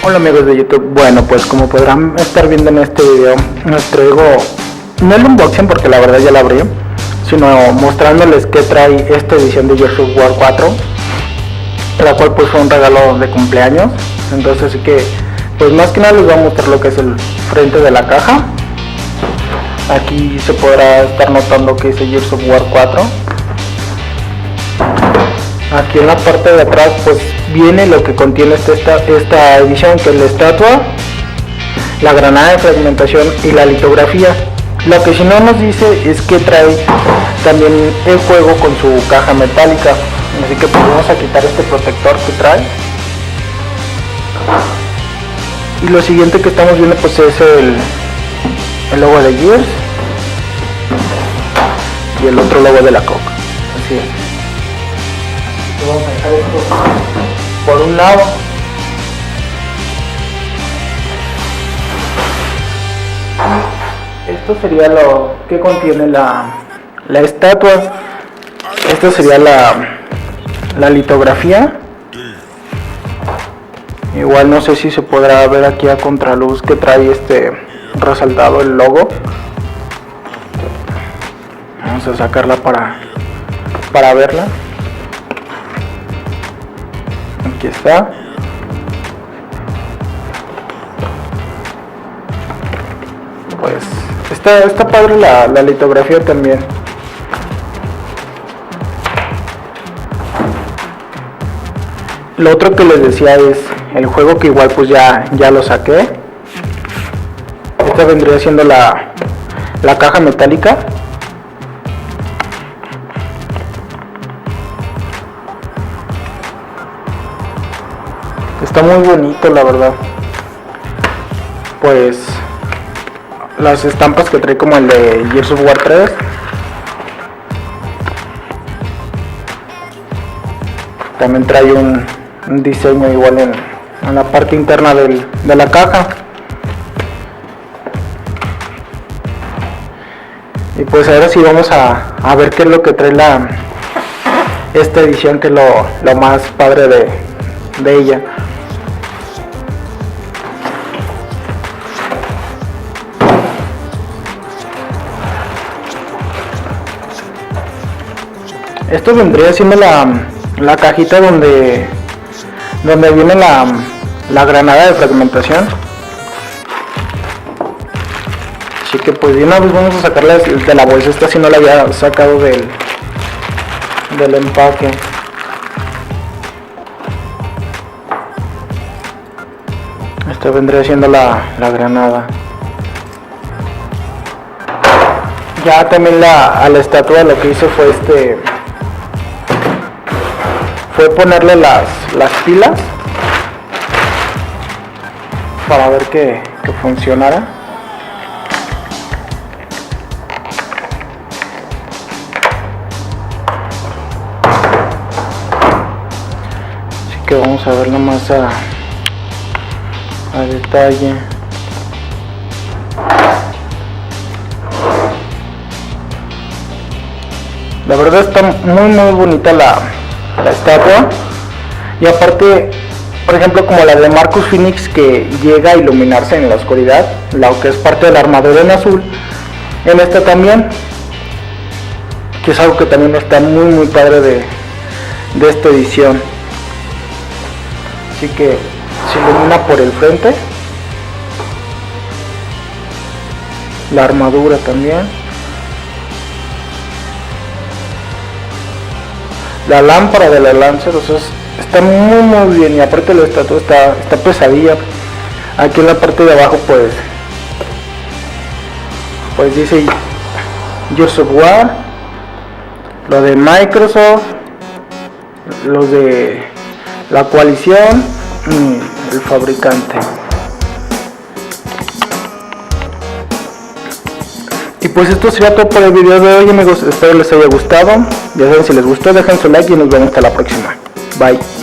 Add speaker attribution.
Speaker 1: Hola amigos de YouTube, bueno pues como podrán estar viendo en este video les traigo no el unboxing porque la verdad ya la abrí, sino mostrándoles que trae esta edición de Gears of War 4, la cual pues fue un regalo de cumpleaños. Entonces así que pues más que nada les voy a mostrar lo que es el frente de la caja. Aquí se podrá estar notando que dice Gears of War 4. Aquí en la parte de atrás pues viene lo que contiene esta edición, que es la estatua, la granada de fragmentación y la litografía. Lo que si no nos dice es que trae también el juego con su caja metálica, así que pues vamos a quitar este protector que trae. Y lo siguiente que estamos viendo pues es el logo de Gears y el otro logo de la Coca. Así es. Vamos a dejar esto por un lado. Esto sería lo que contiene la estatua. Esto sería la litografía. Igual no sé si se podrá ver aquí a contraluz que trae resaltado el logo. Vamos a sacarla para verla. Aquí está. Pues está padre la litografía también. Lo otro que les decía es el juego, que igual pues ya lo saqué. Esta vendría siendo la caja metálica. Está muy bonito, la verdad. Pues las estampas que trae como el de Gears of War 3. También trae un diseño igual en la parte interna de la caja. Y pues ahora sí vamos a ver qué es lo que trae esta edición, que es lo más padre de ella. Esto vendría siendo la cajita donde viene la granada de fragmentación. Así que pues de una vez vamos a sacarla de la bolsa. Esta si no la había sacado del empaque. Esta vendría siendo la granada. Ya también a la estatua lo que hice fue ponerle las pilas para ver que funcionara. Así que vamos a verlo más a detalle. La verdad está muy bonita la estatua. Y aparte, por ejemplo, como la de Marcus Phoenix, que llega a iluminarse en la oscuridad, lo que es parte de la armadura en azul, en esta también, que es algo que también está muy padre de esta edición. Así que se ilumina por el frente, la armadura también, la lámpara de la Lancer. O sea, está muy bien. Y aparte la estatua está pesadilla. Aquí en la parte de abajo pues dice Gears of War, lo de Microsoft, los de la coalición y el fabricante. Y pues esto sería todo por el video de hoy, amigos. Espero les haya gustado. Ya saben, si les gustó dejen su like y nos vemos hasta la próxima. Bye.